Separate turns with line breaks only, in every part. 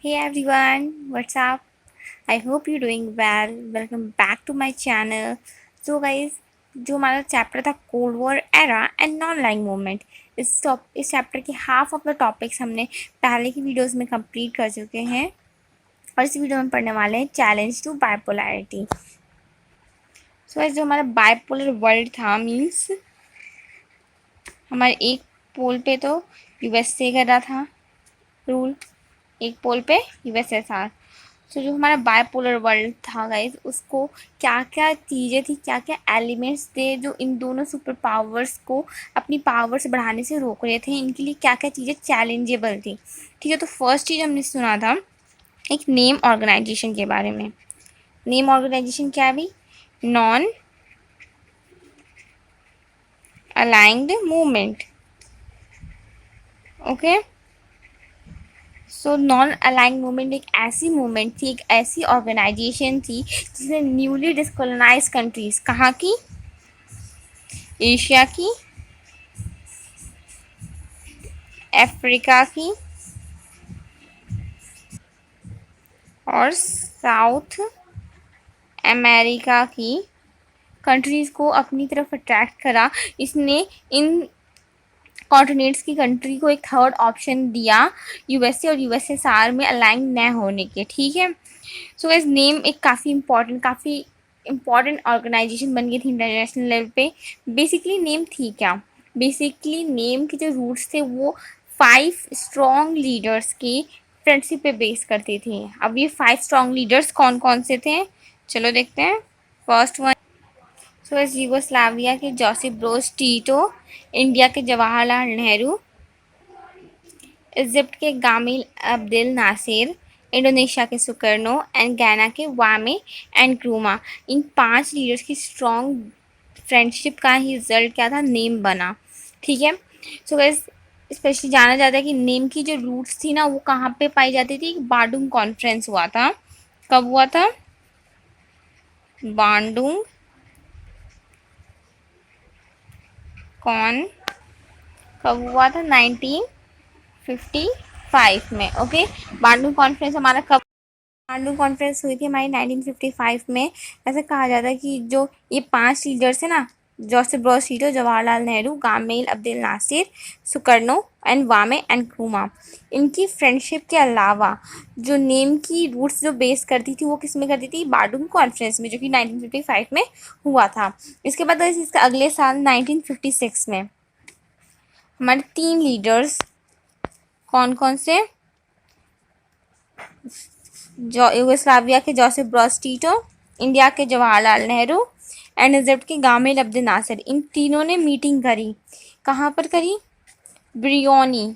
Hey everyone, what's up? I hope you're doing well. Welcome back to my channel. So guys, जो हमारा chapter था cold war era and non lying movement, इस chapter के half of the topics हमने पहले की videos में complete कर चुके हैं और इस वीडियो में पढ़ने वाले हैं challenge to bipolarity. So guys, जो हमारा बाइपोलर वर्ल्ड था मीन्स हमारे एक पोल पे तो यूएसए कर रहा था रूल, एक पोल पे यूएसएसआर। तो जो हमारा बायपोलर वर्ल्ड था गाइज, उसको क्या क्या चीज़ें थी, क्या क्या एलिमेंट्स थे जो इन दोनों सुपर पावर्स को अपनी पावर्स बढ़ाने से रोक रहे थे, इनके लिए क्या क्या चीज़ें चैलेंजेबल थी। ठीक है, तो फर्स्ट चीज़ हमने सुना था एक नेम ऑर्गेनाइजेशन के बारे में। नेम ऑर्गेनाइजेशन क्या भी? Non aligned movement. Okay, so non aligned movement एक ऐसी मूवमेंट थी, एक ऐसी ऑर्गेनाइजेशन थी जिसने न्यूली डिस्कोलोनाइज कंट्रीज, कहाँ की? एशिया की, अफ्रीका की और साउथ अमेरिका की कंट्रीज़ को अपनी तरफ अट्रैक्ट करा। इसने इन कॉन्टिनेंट्स की कंट्री को एक थर्ड ऑप्शन दिया यूएसए और यूएसएसआर में अलाइन न होने के। ठीक है, सो इस नेम एक काफ़ी इम्पॉर्टेंट ऑर्गेनाइजेशन बन गई थी इंटरनेशनल लेवल पे। बेसिकली नेम थी क्या? बेसिकली नेम के जो रूट्स थे वो 5 स्ट्रॉन्ग लीडर्स की फ्रेंडशिप पे बेस करते थे। अब ये 5 स्ट्रॉन्ग लीडर्स कौन कौन से थे, चलो देखते हैं। फर्स्ट वन, सो यूगोस्लाविया के जोसेफ ब्रोज टीटो, इंडिया के जवाहरलाल नेहरू, इजिप्ट के गामिल अब्देल नासिर, इंडोनेशिया के सुकर्नो एंड गैना के वामे एंड क्रूमा। इन 5 लीडर्स की स्ट्रॉन्ग फ्रेंडशिप का ही रिजल्ट क्या था? नेम बना। ठीक है, सो गाइस स्पेशली जाना जाता है कि नेम की जो रूट्स थी ना वो कहाँ पे पाई जाती थी? बांडुंग कॉन्फ्रेंस हुआ था। कब हुआ था? बांडुंग कॉन कब हुआ था? 1955 में। ओके, बांडुंग कॉन्फ्रेंस हमारा कब? बांडुंग कॉन्फ्रेंस हुई थी हमारी 1955 में। ऐसे कहा जाता है कि जो ये 5 लीडर्स है ना, Joseph Broz Tito, Jawaharlal Nehru, Gamal Abdel Nasser, Sukarno and Kwame Nkrumah, इनकी फ्रेंडशिप के अलावा जो नेम की रूट्स जो बेस करती थी वो किस में करती थी? बांडुंग कॉन्फ्रेंस में, जो कि 1955 में हुआ था। इसके बाद इसका अगले साल 1956 में हमारे 3 लीडर्स कौन कौन से? जो यूगोस्लाविया के जोसेफ ब्रोज टीटो, इंडिया के जवाहरलाल नेहरू एंड इजिप्ट के गामिल अब्देल नासिर, इन तीनों ने मीटिंग करी। कहाँ पर करी? ब्रियोनी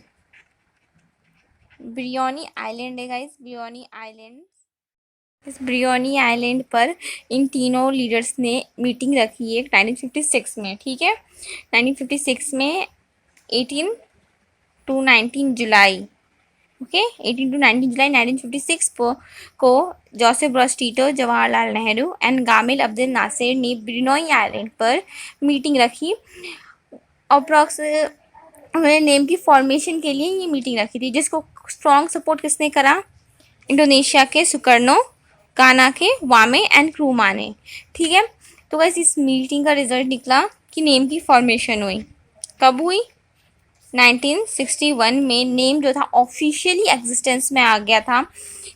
ब्रियोनी आइलैंड है गाइस, ब्रियोनी आइलैंड। इस ब्रियोनी आइलैंड पर इन तीनों लीडर्स ने मीटिंग रखी है 1956 में। ठीक है, 1956 में 18 to 19 July, okay, 18 to 19 July 1956 को Joseph Broz Tito, Jawaharlal Nehru and Gamal Abdel Nasser ने ब्रिनोई आइलैंड पर मीटिंग रखी। अप्रॉक्स उन्होंने नेम की फॉर्मेशन के लिए ये मीटिंग रखी थी, जिसको स्ट्रॉन्ग सपोर्ट किसने करा? इंडोनेशिया के सुकर्नो, गाना के वामे एंड क्रूमा ने। ठीक है, तो बस इस मीटिंग का रिजल्ट निकला कि नेम की फॉर्मेशन हुई। कब हुई? 1961 में नेम जो था ऑफिशियली एग्जिस्टेंस में आ गया था।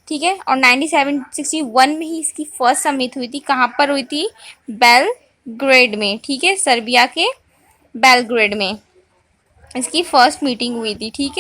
ठीक है, और 1961 में ही इसकी फर्स्ट समिट हुई थी। कहाँ पर हुई थी? बेलग्रेड में। ठीक है, सर्बिया के बेलग्रेड में इसकी फर्स्ट मीटिंग हुई थी। ठीक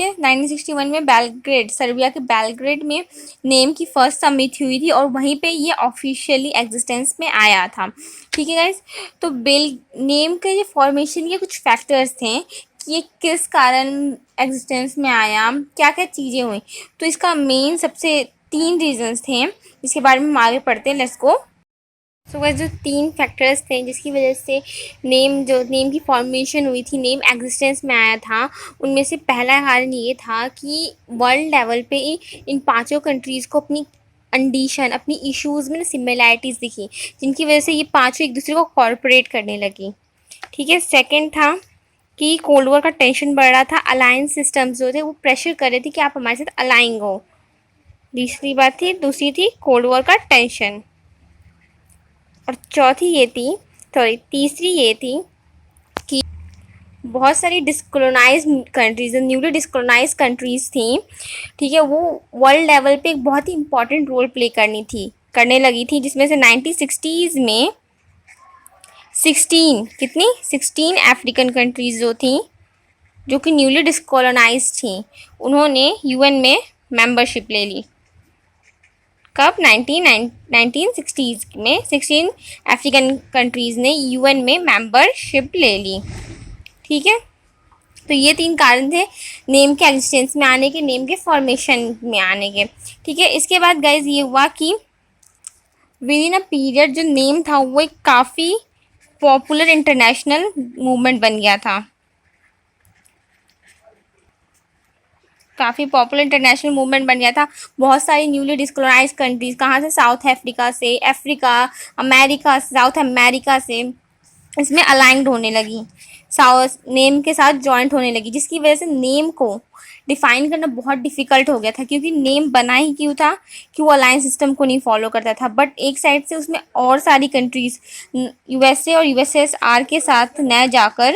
है, 1961 में बेलग्रेड, सर्बिया के बेलग्रेड में नेम की फर्स्ट समिट हुई थी और वहीं पे ये ऑफिशियली एग्जिस्टेंस में आया था। ठीक है गाइस, तो बेल नेम के ये फॉर्मेशन के कुछ फैक्टर्स थे कि ये किस कारण एग्जिस्टेंस में आया, क्या क्या चीज़ें हुई। तो इसका मेन सबसे 3 रीजंस थे, जिसके बारे में हम आगे पढ़ते हैं। Let's go. सो वह जो 3 फैक्टर्स थे जिसकी वजह से नेम की फॉर्मेशन हुई थी, नेम एग्जिस्टेंस में आया था, उनमें से पहला कारण ये था कि वर्ल्ड लेवल पे इन 5 कंट्रीज़ को अपनी कंडीशन, अपनी इश्यूज़ में सिमिलैरिटीज़ दिखी, जिनकी वजह से ये 5 एक दूसरे को कॉर्पोरेट करने लगी। ठीक है, सेकंड था कि कोल्ड वॉर का टेंशन बढ़ रहा था, अलायंस सिस्टम्स जो थे वो प्रेशर कर रहे थे कि आप हमारे साथ अलाइंग हो। दूसरी थी कोल्ड वॉर का टेंशन। और चौथी ये थी, सॉरी तीसरी ये थी कि बहुत सारी डिस्कोलोनाइज कंट्रीज, न्यूली डिस्कोलोनाइज कंट्रीज थी, ठीक है, वो वर्ल्ड लेवल पे एक बहुत ही इंपॉर्टेंट रोल प्ले करने लगी थी, जिसमें से 1960s में 16 अफ्रीकन कंट्रीज जो थी, जो कि न्यूली डिस्कोलोनाइज थी, उन्होंने यूएन में मेंबरशिप ले ली। कब? 1960s में 16 अफ्रीकन कंट्रीज़ ने यूएन में मेंबरशिप ले ली। ठीक है, तो ये 3 कारण थे नेम के एग्जिस्टेंस में आने के, नेम के फॉर्मेशन में आने के। ठीक है, इसके बाद गाइज ये हुआ कि विद इन अ पीरियड जो नेम था वो एक काफ़ी पॉपुलर इंटरनेशनल मूवमेंट बन गया था। काफ़ी पॉपुलर इंटरनेशनल मूवमेंट बन गया था। बहुत सारी न्यूली डिस्कोलोनाइज कंट्रीज़, कहाँ से? साउथ अफ्रीका से, साउथ अमेरिका से इसमें अलाइंड होने लगी, साउथ नेम के साथ जॉइंट होने लगी, जिसकी वजह से नेम को डिफाइन करना बहुत डिफ़िकल्ट हो गया था, क्योंकि नेम बना ही क्यों था कि वो अलायंस सिस्टम को नहीं फॉलो करता था। बट एक साइड से उसमें और सारी कंट्रीज़ यूएसए और यूएसएसआर के साथ न जाकर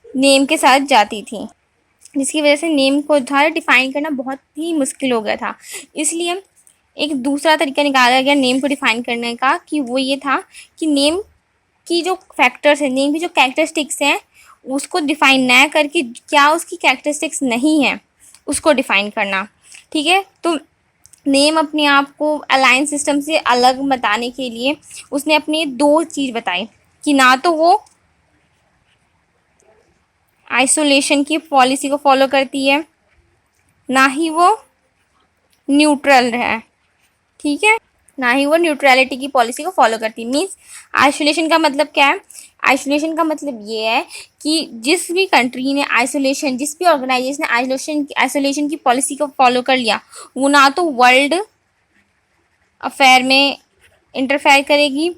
नेम के साथ जाती थी, जिसकी वजह से नेम को था डिफ़ाइन करना बहुत ही मुश्किल हो गया था। इसलिए एक दूसरा तरीका निकाला गया नेम को डिफ़ाइन करने का, कि वो ये था कि नेम की जो फैक्टर्स हैं, नेम की जो कैरेक्टरिस्टिक्स हैं, उसको डिफ़ाइन न करके क्या उसकी कैरेक्टरिस्टिक्स नहीं है उसको डिफ़ाइन करना। ठीक है, तो नेम अपने आप को अलायंस सिस्टम से अलग बताने के लिए उसने अपनी 2 चीज़ बताई, कि ना तो वो आइसोलेशन की पॉलिसी को फॉलो करती है, ना ही वो न्यूट्रल है। ठीक है, ना ही वो न्यूट्रलिटी की पॉलिसी को फॉलो करती है। मीन्स आइसोलेशन का मतलब क्या है? आइसोलेशन का मतलब ये है कि जिस भी कंट्री ने आइसोलेशन, जिस भी ऑर्गेनाइजेशन ने आइसोलेशन की पॉलिसी को फॉलो कर लिया, वो ना तो वर्ल्ड अफेयर में इंटरफेयर करेगी,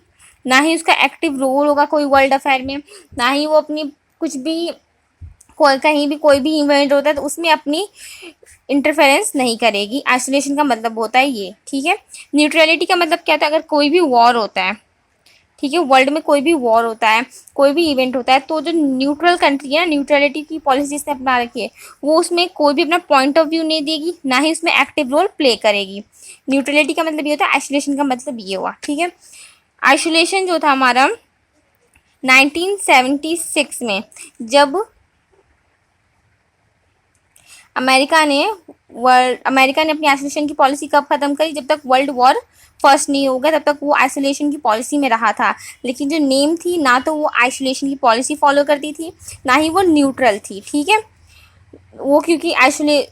ना ही उसका एक्टिव रोल होगा कोई वर्ल्ड अफेयर में, ना ही वो अपनी कुछ भी कहीं भी कोई भी इवेंट होता है तो उसमें अपनी इंटरफेरेंस नहीं करेगी। आइसोलेशन का मतलब होता है ये। ठीक है, न्यूट्रलिटी का मतलब क्या था? अगर कोई भी वॉर होता है, ठीक है, वर्ल्ड में कोई भी वॉर होता है, कोई भी इवेंट होता है, तो जो न्यूट्रल कंट्री है ना, न्यूट्रलिटी की पॉलिसी जिसने अपना रखी है, वो उसमें कोई भी अपना पॉइंट ऑफ व्यू नहीं देगी, ना ही उसमें एक्टिव रोल प्ले करेगी। न्यूट्रलिटी का मतलब ये होता है, आइसोलेशन का मतलब ये हुआ। ठीक है, आइसोलेशन जो था हमारा 1976 में, जब अमेरिका ने अपनी आइसोलेशन की पॉलिसी कब ख़त्म करी? जब तक वर्ल्ड वॉर फर्स्ट नहीं हो गया तब तक वो आइसोलेशन की पॉलिसी में रहा था। लेकिन जो नेम थी, ना तो वो आइसोलेशन की पॉलिसी फॉलो करती थी, ना ही वो न्यूट्रल थी। ठीक है, वो क्योंकि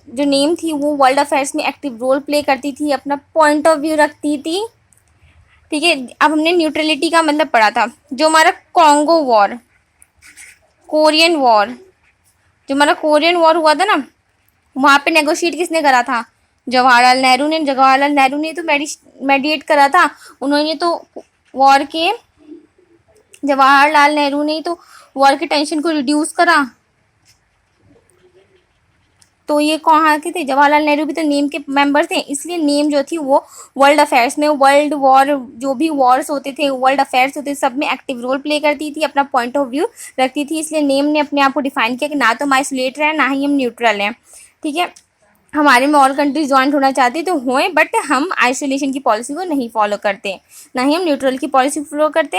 जो नेम थी वो वर्ल्ड अफेयर्स में एक्टिव रोल प्ले करती थी, अपना पॉइंट ऑफ व्यू रखती थी। ठीक है, अब हमने न्यूट्रलिटी का मतलब पढ़ा था। जो हमारा कॉन्गो वॉर, कोरियन वॉर, जो हमारा कोरियन वॉर हुआ था ना, वहाँ पे नेगोशिएट किसने करा था? जवाहरलाल नेहरू ने तो मेडिएट करा था। उन्होंने तो वॉर के जवाहरलाल नेहरू ने तो वॉर के टेंशन को रिड्यूस करा। तो ये कहाँ के थे? जवाहरलाल नेहरू भी तो नेम के मेंबर थे। इसलिए नेम जो थी वो वर्ल्ड अफेयर्स में, वर्ल्ड वॉर, जो भी वॉर्स होते थे, वर्ल्ड अफेयर्स होते थे, सब में एक्टिव रोल प्ले करती थी, अपना पॉइंट ऑफ व्यू रखती थी। इसलिए नेम ने अपने आप को डिफाइन किया कि ना तो हम आइसोलेट हैं, ना ही हम न्यूट्रल हैं। ठीक है, हमारे में और कंट्रीज ज्वाइंट होना चाहती तो हुए, बट हम आइसोलेशन की पॉलिसी को नहीं फॉलो करते, ना ही हम न्यूट्रल की पॉलिसी फॉलो करते।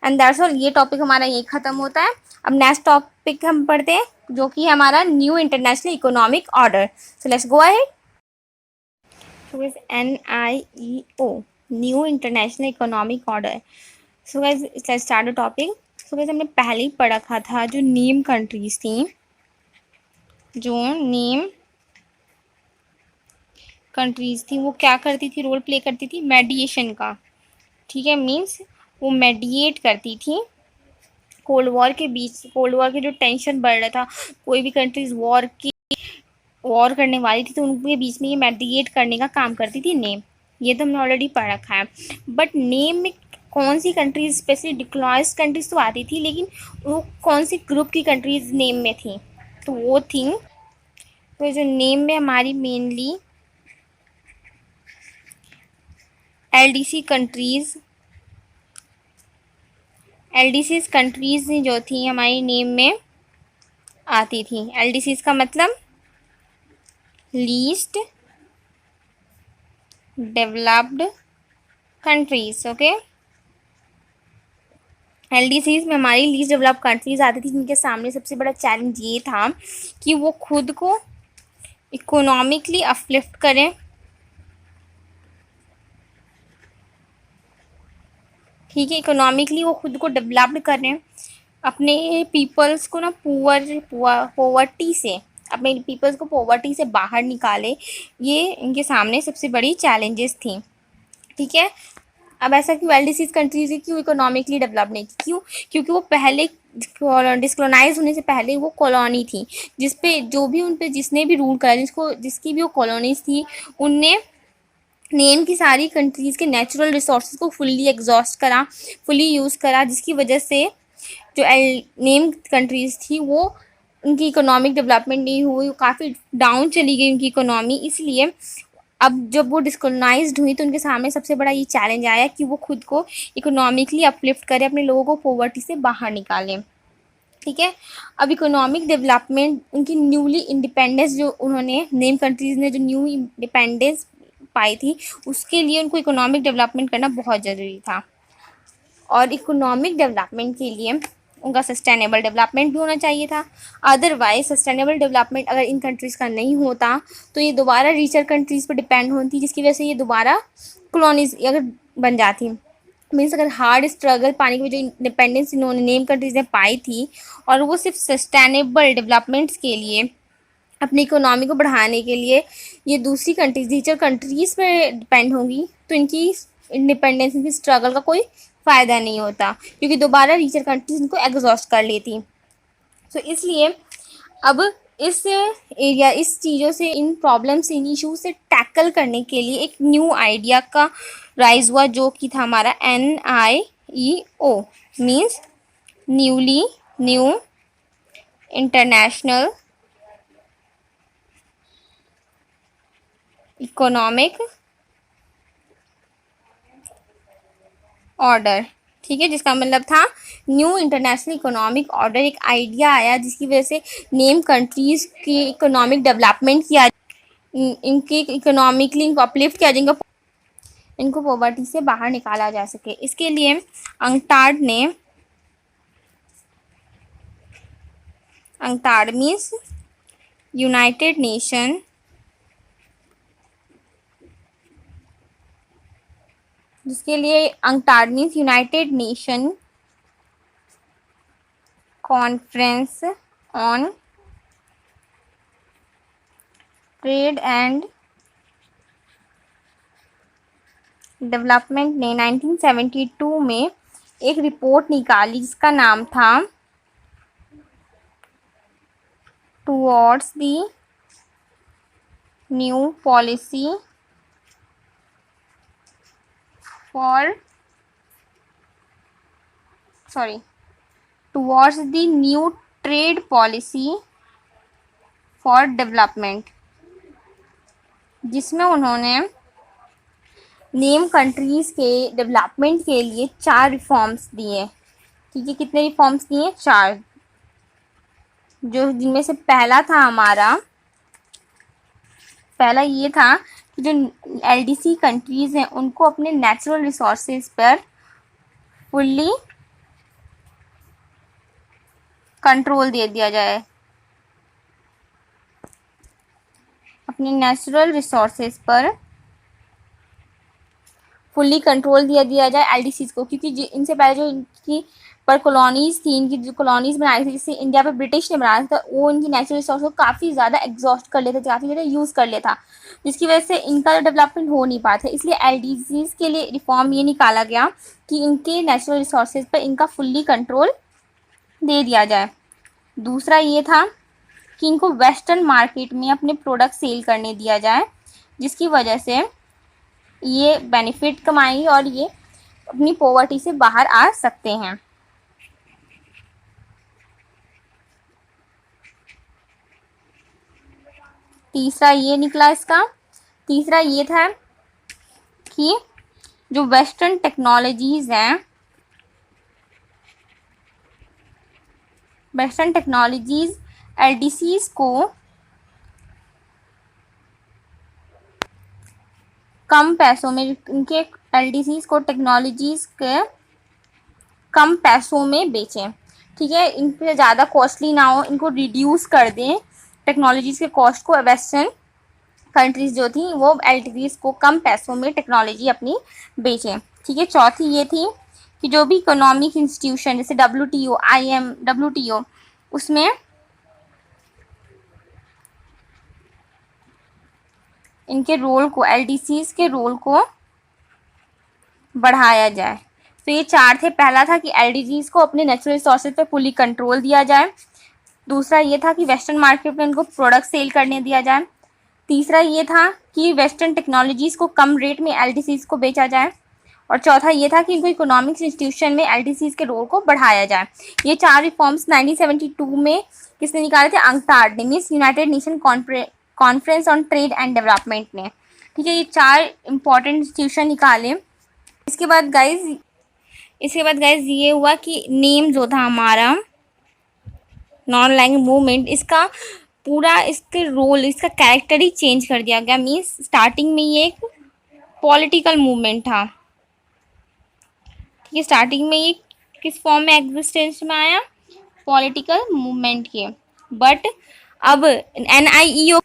And that's all. ये टॉपिक हमारा यही ख़त्म होता है। अब नेक्स्ट टॉपिक हम पढ़ते हैं, जो कि है हमारा new international economic order. So let's go ahead. So guys, NIEO, new international economic order. So guys, let's start the topic. So guys, हमने पहले ही पढ़ा था जो नेम कंट्रीज थी, जो नेम कंट्रीज थी, वो क्या करती थी? रोल प्ले करती थी मेडिएशन का। ठीक है, मीन्स वो मेडिएट करती थी कोल्ड वॉर के बीच। कोल्ड वॉर के जो टेंशन बढ़ रहा था, कोई भी कंट्रीज वॉर करने वाली थी, तो उनके बीच में ये मेडिएट करने का काम करती थी नेम। ये तो हमने ऑलरेडी पढ़ रखा है। बट नेम में कौन सी कंट्रीज, स्पेशली डिक्लोनाइज कंट्रीज तो आती थी, लेकिन वो कौन सी ग्रुप की कंट्रीज नेम में थी, तो वो थी, तो जो नेम में हमारी mainly LDC countries, LDC countries जो थी हमारी नेम में आती थी। एलडीसी का मतलब लीस्ट डेवलप्ड कंट्रीज। ओके, एलडीसीज में हमारी लीस्ट डेवलप्ड कंट्रीज आती थी, जिनके सामने सबसे बड़ा चैलेंज ये था कि वो खुद को इकोनॉमिकली अपलिफ्ट करें, ठीक है, इकोनॉमिकली वो खुद को डेवलप्ड करें, अपने पीपल्स को ना पॉवर्टी से, अपने पीपल्स को पॉवर्टी से बाहर निकाले। ये इनके सामने सबसे बड़ी चैलेंजेस थी, ठीक है। अब ऐसा क्यों एलडीसी कंट्रीज क्यों इकोनॉमिकली डेवलप नहीं की, क्यों? क्योंकि वो पहले डिस्कोलोनाइज होने से पहले वो कॉलोनी थी, जिसपे जो भी उन पे जिसने भी रूल करा, जिसकी भी वो कॉलोनीज थी, उनने नेम की सारी कंट्रीज़ के नेचुरल रिसोर्सेज को फुल्ली एग्जॉस्ट करा, फुल्ली यूज़ करा, जिसकी वजह से जो नेम कंट्रीज़ थी वो उनकी इकोनॉमिक डेवलपमेंट नहीं हुई, काफ़ी डाउन चली गई उनकी इकोनॉमी। इसलिए अब जब वो डिस्कोलोनाइज्ड हुई तो उनके सामने सबसे बड़ा ये चैलेंज आया कि वो खुद को इकोनॉमिकली अपलिफ्ट करे, अपने लोगों को पॉवर्टी से बाहर निकालें, ठीक है। अब इकोनॉमिक डेवलपमेंट, उनकी न्यूली इंडिपेंडेंस, जो उन्होंने नेम कंट्रीज़ ने जो न्यू इंडिपेंडेंस पाई थी, उसके लिए उनको इकोनॉमिक डेवलपमेंट करना बहुत ज़रूरी था। और इकोनॉमिक डेवलपमेंट के लिए उनका सस्टेनेबल डेवलपमेंट भी होना चाहिए था। अदरवाइज सस्टेनेबल डेवलपमेंट अगर इन कंट्रीज़ का नहीं होता तो ये दोबारा रिचर कंट्रीज़ पर डिपेंड होती, जिसकी वजह से ये दोबारा कॉलोनीज अगर बन जाती। मीन्स अगर हार्ड स्ट्रगल पाने की वजह इंडिपेंडेंस इन्होंने नेम कंट्रीज़ ने पाई थी, और वो सिर्फ सस्टेनेबल डेवलपमेंट्स के लिए, अपनी इकोनॉमी को बढ़ाने के लिए ये दूसरी कंट्रीज, रिचर कंट्रीज़ पे डिपेंड होंगी, तो इनकी इंडिपेंडेंस, इनकी स्ट्रगल का कोई फ़ायदा नहीं होता, क्योंकि दोबारा रिचर कंट्रीज इनको एग्जॉस्ट कर लेती। तो इसलिए अब इस एरिया, इस चीज़ों से, इन प्रॉब्लम से, इन इशू से टैकल करने के लिए एक न्यू आइडिया का राइज हुआ, जो कि था हमारा NIEO, means new international economic order, ठीक है, जिसका मतलब था न्यू इंटरनेशनल इकोनॉमिक ऑर्डर। एक आइडिया आया जिसकी वजह से नेम कंट्रीज की इकोनॉमिक डेवलपमेंट किया, इनके इकोनॉमिकली इनको अपलिफ्ट किया जाएगा, इनको पॉवर्टी से बाहर निकाला जा सके। इसके लिए अंकटाड मीन्स यूनाइटेड नेशन, जिसके लिए UNCTAD means United nation conference on trade and development ने 1972 में एक रिपोर्ट निकाली, जिसका नाम था towards the new policy towards the new trade policy for development, जिसमें उन्होंने नेम कंट्रीज़ के डेवलपमेंट के लिए 4 रिफॉर्म्स दिए, ठीक है। कितने रिफॉर्म्स दिए? 4, जो जिनमें से पहला ये था कि जो LDC कंट्रीज़ हैं उनको अपने नेचुरल रिसोर्सेज पर फुल्ली कंट्रोल दे दिया जाए, अपने नेचुरल रिसोर्सेज पर फुल्ली कंट्रोल दिया जाए LDCs को, क्योंकि इनसे पहले जो इनकी पर कॉलोनीज़ थी, इनकी जो कॉलोनीज़ बनाई थी, जिससे इंडिया पर ब्रिटिश ने बनाया था, वो इनकी नेचुरल रिसोर्स को काफ़ी ज़्यादा एग्जॉस्ट कर लेता, काफ़ी ज़्यादा यूज़ कर लेता, जिसकी वजह से इनका डेवलपमेंट हो नहीं पाता। इसलिए LDCs के लिए रिफॉर्म ये निकाला गया कि इनके नेचुरल रिसोर्सेज पर इनका फुल्ली कंट्रोल दे दिया जाए। दूसरा ये था कि इनको वेस्टर्न मार्केट में अपने प्रोडक्ट सेल करने दिया जाए, जिसकी वजह से ये बेनिफिट कमाएंगे और ये अपनी पॉवर्टी से बाहर आ सकते हैं। तीसरा ये निकला इसका। तीसरा ये था कि जो वेस्टर्न टेक्नोलॉजीज हैं, वेस्टर्न टेक्नोलॉजीज एलडीसीज को कम पैसों में, इनके एलडीसीज को टेक्नोलॉजीज के कम पैसों में बेचें, ठीक है, इन पे ज़्यादा कॉस्टली ना हो, इनको रिड्यूस कर दें टेक्नोलॉजीज के कॉस्ट को। वेस्टर्न कंट्रीज जो थी वो एलडीसीज को कम पैसों में टेक्नोलॉजी अपनी बेचें, ठीक है। चौथी ये थी कि जो भी इकोनॉमिक इंस्टीट्यूशन जैसे WTO, WTO, उसमें इनके रोल को, एलडीसीज के रोल को बढ़ाया जाए। तो ये चार थे। पहला था कि एलडीसीज को अपने नेचुरल रिसोर्सेज पे फुली कंट्रोल दिया जाए। दूसरा ये था कि वेस्टर्न मार्केट में इनको प्रोडक्ट सेल करने दिया जाए। तीसरा ये था कि वेस्टर्न टेक्नोलॉजीज को कम रेट में एलडीसीज को बेचा जाए। और चौथा ये था कि इनको इकोनॉमिक्स इंस्टीट्यूशन में एलडीसीज के रोल को बढ़ाया जाए। ये चार रिफॉर्म्स 1972 में किसने निकाले थे? अंकटाड ने, means United nation conference on trade and development ने, ठीक है। ये चार इंपॉर्टेंट इंस्टीट्यूशन निकाले। इसके बाद गाइज ये हुआ कि नेम जो था हमारा नॉन लैंग्वेज मूवमेंट, इसका पूरा इसके रोल, इसका कैरेक्टर ही चेंज कर दिया गया। मीन्स स्टार्टिंग में ये एक पॉलिटिकल मूवमेंट था, ठीक है। स्टार्टिंग में ये किस फॉर्म में एग्जिस्टेंस में आया? पॉलिटिकल मूवमेंट के। बट अब एनआईईओ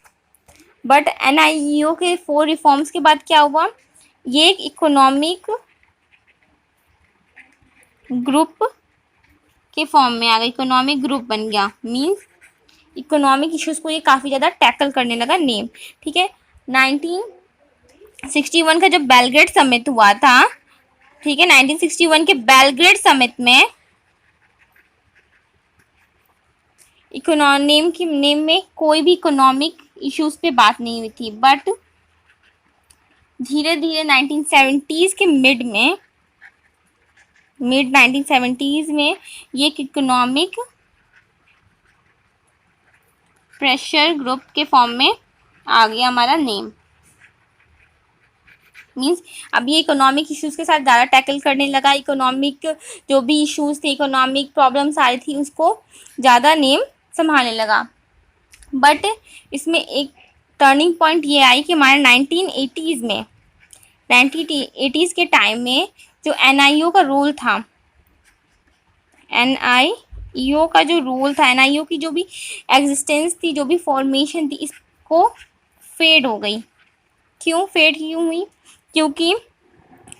के 4 रिफॉर्म्स के बाद क्या हुआ? ये एक इकोनॉमिक ग्रुप के फॉर्म में आ गया, इकोनॉमिक ग्रुप बन गया। मीन्स इकोनॉमिक इश्यूज को ये काफ़ी ज़्यादा टैकल करने लगा नेम, ठीक है। 1961 का जब बेलग्रेड समिट हुआ था, ठीक है, 1961 के बेलग्रेड समिट में नेम में कोई भी इकोनॉमिक इश्यूज पे बात नहीं हुई थी। बट धीरे धीरे 1970s के मिड 1970s में ये एक इकोनॉमिक प्रेशर ग्रुप के फॉर्म में आ गया हमारा नेम। मीन्स अब ये इकोनॉमिक इश्यूज के साथ ज़्यादा टैकल करने लगा। इकोनॉमिक जो भी इश्यूज थे, इकोनॉमिक प्रॉब्लम्स आ रही थी, उसको ज़्यादा नेम संभालने लगा। बट इसमें एक टर्निंग पॉइंट ये आई कि हमारे 1980s के टाइम में जो एनआईओ का रोल था, एनआईओ का जो रोल था, एनआईओ की जो भी एग्जिस्टेंस थी, जो भी फॉर्मेशन थी, इसको फेड हो गई। क्यों हुई? क्योंकि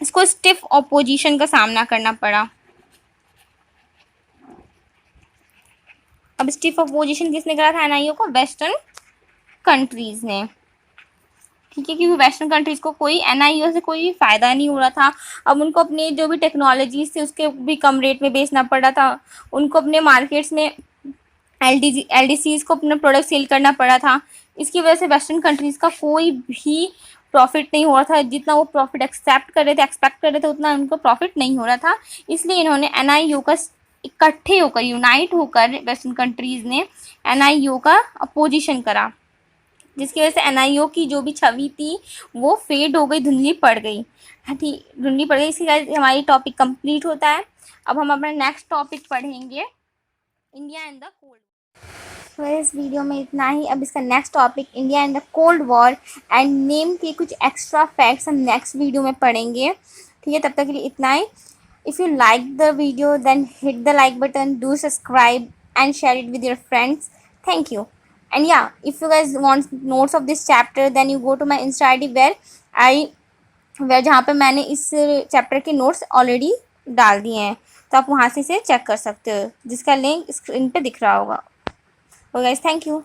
इसको स्टिफ ऑपोजिशन का सामना करना पड़ा। अब स्टिफ ऑपोजिशन किसने करा था एनआईओ को? वेस्टर्न कंट्रीज ने, ठीक है, क्योंकि वेस्टर्न कंट्रीज को कोई एनआईओ से कोई फ़ायदा नहीं हो रहा था। अब उनको अपने जो भी टेक्नोलॉजीज थे उसके भी कम रेट में बेचना पड़ रहा था। उनको अपने मार्केट्स में एलडीसीज को अपना प्रोडक्ट सेल करना पड़ा था। इसकी वजह से वेस्टर्न कंट्रीज़ का कोई भी प्रॉफिट नहीं हो रहा था। जितना वो प्रॉफिट एक्सपेक्ट कर रहे थे उतना उनको प्रॉफिट नहीं हो रहा था। इसलिए इन्होंने एनआईओ का इकट्ठे होकर, यूनाइट होकर वेस्टर्न कंट्रीज़ ने एनआईओ का अपोजिशन करा, जिसकी वजह से एनआईओ की जो भी छवि थी वो फेड हो गई, धुंधली पड़ गई। इसके बाद हमारी टॉपिक कंप्लीट होता है। अब हम अपना नेक्स्ट टॉपिक पढ़ेंगे, इंडिया एंड द कोल्ड। तो इस वीडियो में इतना ही। अब इसका next topic India and the cold war and NAM के कुछ एक्स्ट्रा फैक्ट्स हम नेक्स्ट वीडियो में पढ़ेंगे, ठीक है। तब तक के लिए इतना ही। If you like the video then hit the like button, do subscribe and share it with your friends. Thank you. And yeah, if you guys want notes of this chapter then you go to my Insta ID where जहाँ पे मैंने इस chapter के notes already डाल दिए हैं, तो आप वहाँ से इसे चेक कर सकते हो, जिसका लिंक स्क्रीन पे दिख रहा होगा। Okay guys, thank you.